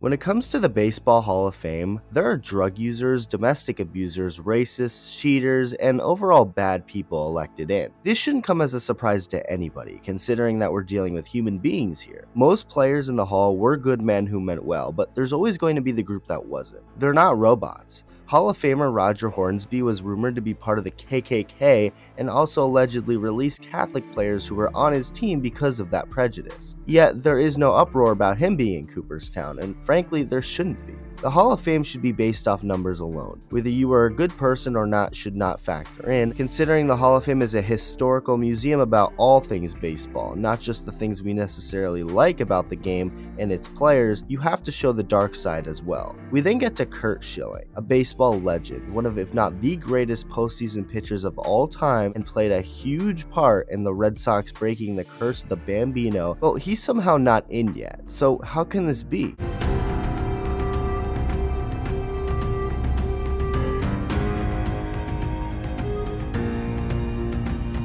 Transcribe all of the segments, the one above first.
When it comes to the Baseball Hall of Fame, there are drug users, domestic abusers, racists, cheaters, and overall bad people elected in. This shouldn't come as a surprise to anybody, considering that we're dealing with human beings here. Most players in the Hall were good men who meant well, but there's always going to be the group that wasn't. They're not robots. Hall of Famer Roger Hornsby was rumored to be part of the KKK and also allegedly released Catholic players who were on his team because of that prejudice. Yet, there is no uproar about him being in Cooperstown, and frankly, there shouldn't be. The Hall of Fame should be based off numbers alone. Whether you are a good person or not should not factor in, considering the Hall of Fame is a historical museum about all things baseball, not just the things we necessarily like about the game and its players. You have to show the dark side as well. We then get to Curt Schilling, a baseball legend, one of if not the greatest postseason pitchers of all time, and played a huge part in the Red Sox breaking the curse of the Bambino. Well, he's somehow not in yet, so how can this be?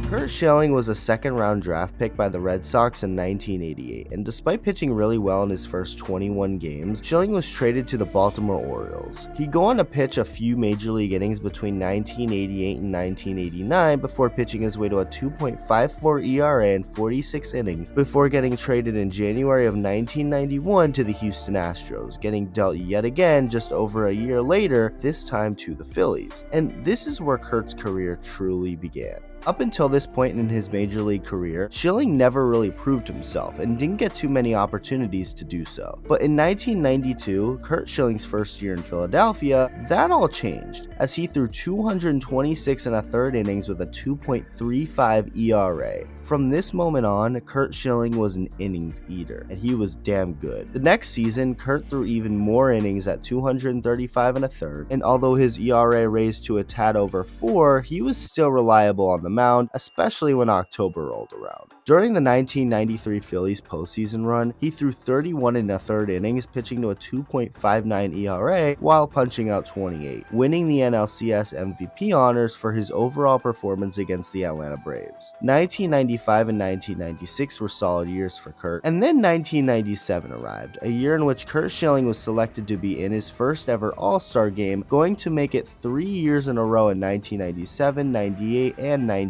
Curt Schilling was a second-round draft pick by the Red Sox in 1988, and despite pitching really well in his first 21 games, Schilling was traded to the Baltimore Orioles. He'd go on to pitch a few major league innings between 1988 and 1989 before pitching his way to a 2.54 ERA in 46 innings before getting traded in January of 1991 to the Houston Astros, getting dealt yet again just over a year later, this time to the Phillies. And this is where Curt's career truly began. Up until this point in his major league career, Schilling never really proved himself and didn't get too many opportunities to do so. But in 1992, Curt Schilling's first year in Philadelphia, that all changed, as he threw 226 and a third innings with a 2.35 ERA. From this moment on, Curt Schilling was an innings eater, and he was damn good. The next season, Curt threw even more innings at 235 and a third, and although his ERA raised to a tad over 4, he was still reliable on the mound, especially when October rolled around. During the 1993 Phillies postseason run, he threw 31 and a third innings, pitching to a 2.59 ERA while punching out 28, winning the NLCS MVP honors for his overall performance against the Atlanta Braves. 1995 and 1996 were solid years for Curt, and then 1997 arrived, a year in which Curt Schilling was selected to be in his first ever All-Star game, going to make it 3 years in a row in 1997, 98, and 99.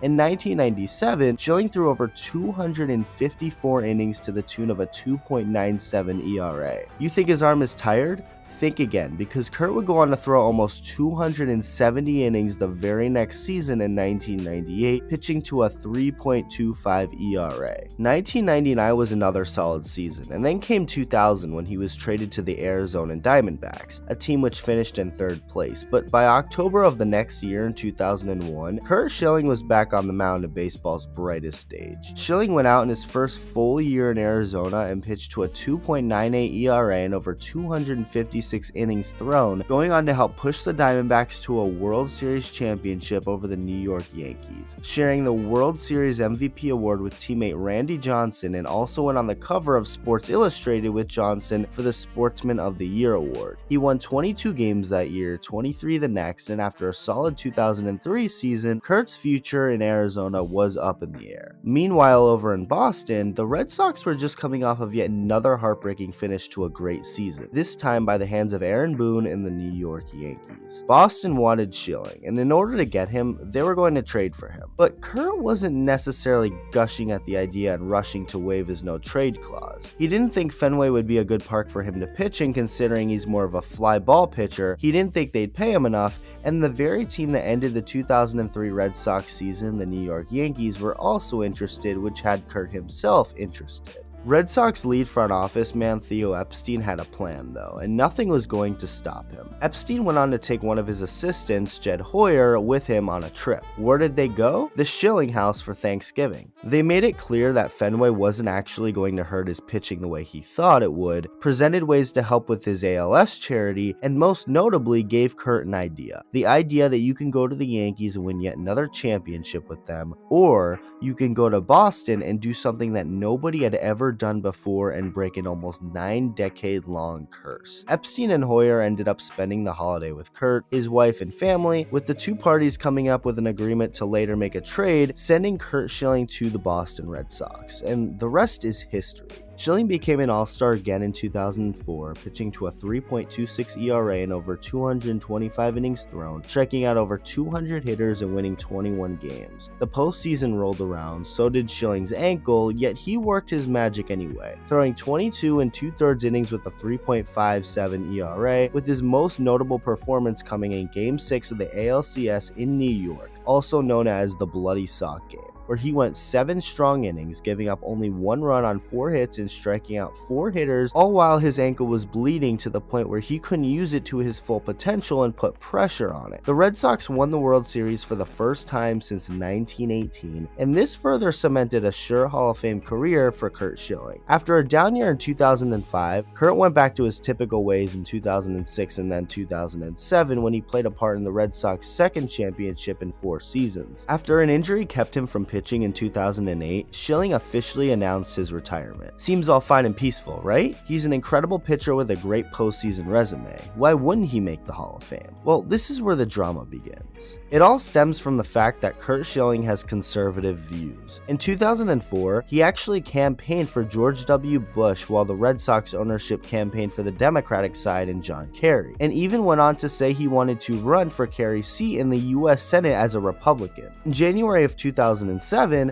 In 1997, Schilling threw over 254 innings to the tune of a 2.97 ERA. You think his arm is tired? Think again, because Curt would go on to throw almost 270 innings the very next season in 1998, pitching to a 3.25 ERA. 1999 was another solid season, and then came 2000 when he was traded to the Arizona Diamondbacks, a team which finished in third place. But by October of the next year in 2001, Curt Schilling was back on the mound of baseball's brightest stage. Schilling went out in his first full year in Arizona and pitched to a 2.98 ERA and over 256 innings thrown, going on to help push the Diamondbacks to a World Series championship over the New York Yankees, sharing the World Series MVP award with teammate Randy Johnson, and also went on the cover of Sports Illustrated with Johnson for the Sportsman of the Year award. He won 22 games that year, 23 the next, and after a solid 2003 season, Curt's future in Arizona was up in the air. Meanwhile, over in Boston, the Red Sox were just coming off of yet another heartbreaking finish to a great season, this time by the hands of Aaron Boone and the New York Yankees. Boston wanted Schilling, and in order to get him, they were going to trade for him. But Curt wasn't necessarily gushing at the idea and rushing to waive his no-trade clause. He didn't think Fenway would be a good park for him to pitch in, considering he's more of a fly ball pitcher. He didn't think they'd pay him enough, and the very team that ended the 2003 Red Sox season, the New York Yankees, were also interested, which had Curt himself interested. Red Sox lead front office man Theo Epstein had a plan though, and nothing was going to stop him. Epstein went on to take one of his assistants, Jed Hoyer, with him on a trip. Where did they go? The Schilling house for Thanksgiving. They made it clear that Fenway wasn't actually going to hurt his pitching the way he thought it would, presented ways to help with his ALS charity, and most notably gave Curt an idea. The idea that you can go to the Yankees and win yet another championship with them, or you can go to Boston and do something that nobody had ever done before and break an almost 9-decade-long curse. Epstein and Hoyer ended up spending the holiday with Curt, his wife and family, with the two parties coming up with an agreement to later make a trade, sending Curt Schilling to the Boston Red Sox, and the rest is history. Schilling became an all-star again in 2004, pitching to a 3.26 ERA in over 225 innings thrown, striking out over 200 hitters and winning 21 games. The postseason rolled around, so did Schilling's ankle, yet he worked his magic anyway, throwing 22 and 2/3 innings with a 3.57 ERA, with his most notable performance coming in Game 6 of the ALCS in New York, also known as the Bloody Sock Game, where he went 7 strong innings, giving up only 1 run on 4 hits and striking out 4 hitters, all while his ankle was bleeding to the point where he couldn't use it to his full potential and put pressure on it. The Red Sox won the World Series for the first time since 1918, and this further cemented a sure Hall of Fame career for Curt Schilling. After a down year in 2005, Curt went back to his typical ways in 2006 and then 2007 when he played a part in the Red Sox second championship in 4 seasons. After an injury kept him from pitching in 2008, Schilling officially announced his retirement. Seems all fine and peaceful, right? He's an incredible pitcher with a great postseason resume. Why wouldn't he make the Hall of Fame? Well, this is where the drama begins. It all stems from the fact that Curt Schilling has conservative views. In 2004, he actually campaigned for George W. Bush while the Red Sox ownership campaigned for the Democratic side and John Kerry, and even went on to say he wanted to run for Kerry's seat in the U.S. Senate as a Republican. In January of 2007,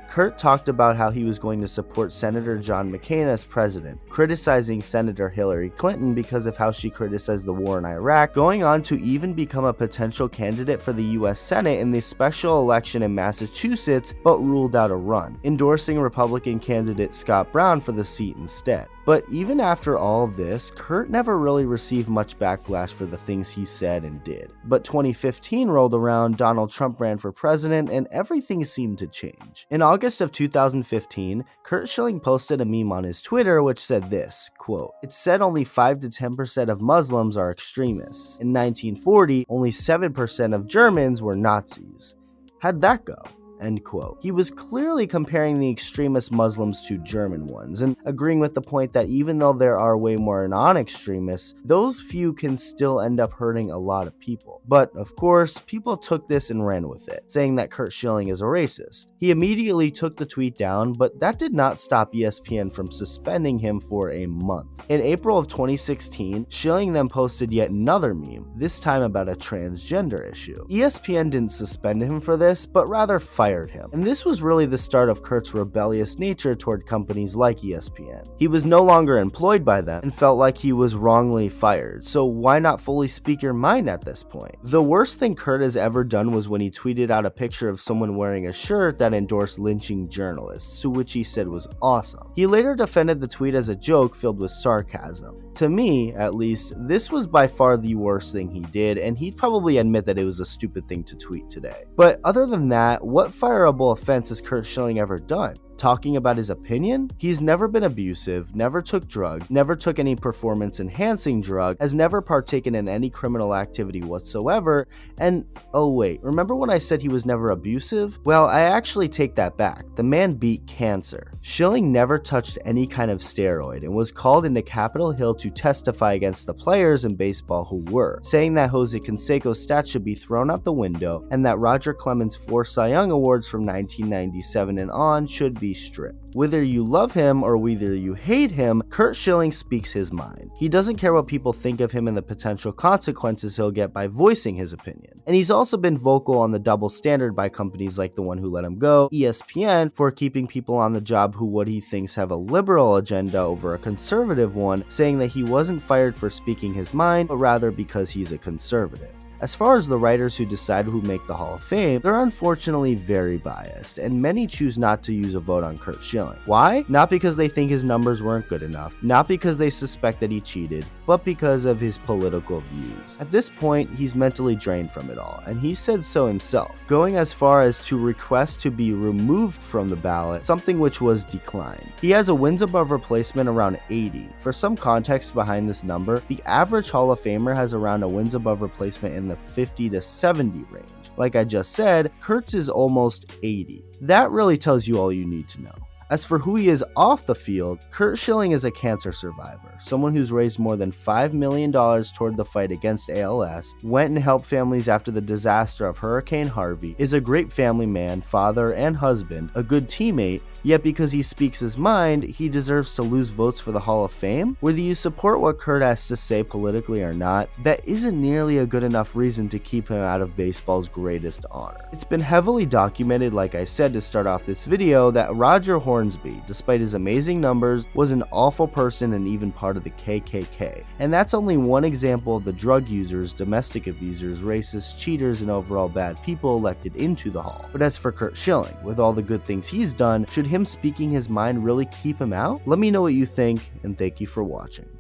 Curt talked about how he was going to support Senator John McCain as president, criticizing Senator Hillary Clinton because of how she criticized the war in Iraq, going on to even become a potential candidate for the U.S. Senate in the special election in Massachusetts, but ruled out a run, endorsing Republican candidate Scott Brown for the seat instead. But even after all of this, Curt never really received much backlash for the things he said and did. But 2015 rolled around, Donald Trump ran for president, and everything seemed to change. In August of 2015, Curt Schilling posted a meme on his Twitter which said this, quote, "It said only 5 to 10% of Muslims are extremists. In 1940, only 7% of Germans were Nazis. How'd that go?" End quote. He was clearly comparing the extremist Muslims to German ones, and agreeing with the point that even though there are way more non-extremists, those few can still end up hurting a lot of people. But, of course, people took this and ran with it, saying that Curt Schilling is a racist. He immediately took the tweet down, but that did not stop ESPN from suspending him for a month. In April of 2016, Schilling then posted yet another meme, this time about a transgender issue. ESPN didn't suspend him for this, but rather fired him. And this was really the start of Curt's rebellious nature toward companies like ESPN. He was no longer employed by them and felt like he was wrongly fired, so why not fully speak your mind at this point? The worst thing Curt has ever done was when he tweeted out a picture of someone wearing a shirt that endorsed lynching journalists, to which he said was awesome. He later defended the tweet as a joke filled with sarcasm. To me, at least, this was by far the worst thing he did, and he'd probably admit that it was a stupid thing to tweet today. But other than that, what fireable offense has Curt Schilling ever done? Talking about his opinion? He's never been abusive, never took drugs, never took any performance-enhancing drug, has never partaken in any criminal activity whatsoever, and oh wait, remember when I said he was never abusive? Well, I actually take that back. The man beat cancer. Schilling never touched any kind of steroid and was called into Capitol Hill to testify against the players in baseball who were, saying that Jose Canseco's stats should be thrown out the window and that Roger Clemens' 4 Cy Young Awards from 1997 and on should be stripped. Whether you love him or whether you hate him, Curt Schilling speaks his mind. He doesn't care what people think of him and the potential consequences he'll get by voicing his opinion. And he's also been vocal on the double standard by companies like the one who let him go, ESPN, for keeping people on the job who what he thinks have a liberal agenda over a conservative one, saying that he wasn't fired for speaking his mind, but rather because he's a conservative. As far as the writers who decide who make the Hall of Fame, they're unfortunately very biased, and many choose not to use a vote on Curt Schilling. Why? Not because they think his numbers weren't good enough, not because they suspect that he cheated, but because of his political views. At this point, he's mentally drained from it all, and he said so himself, going as far as to request to be removed from the ballot, something which was declined. He has a wins above replacement around 80. For some context behind this number, the average Hall of Famer has around a wins above replacement in the 50 to 70 range. Like I just said, Curt's is almost 80. That really tells you all you need to know. As for who he is off the field, Curt Schilling is a cancer survivor, someone who's raised more than $5 million toward the fight against ALS, went and helped families after the disaster of Hurricane Harvey, is a great family man, father, and husband, a good teammate, yet because he speaks his mind, he deserves to lose votes for the Hall of Fame? Whether you support what Curt has to say politically or not, that isn't nearly a good enough reason to keep him out of baseball's greatest honor. It's been heavily documented, like I said to start off this video, that Roger Hornsby, despite his amazing numbers, was an awful person and even part of the KKK. And that's only one example of the drug users, domestic abusers, racists, cheaters, and overall bad people elected into the Hall. But as for Curt Schilling, with all the good things he's done, should him speaking his mind really keep him out? Let me know what you think, and thank you for watching.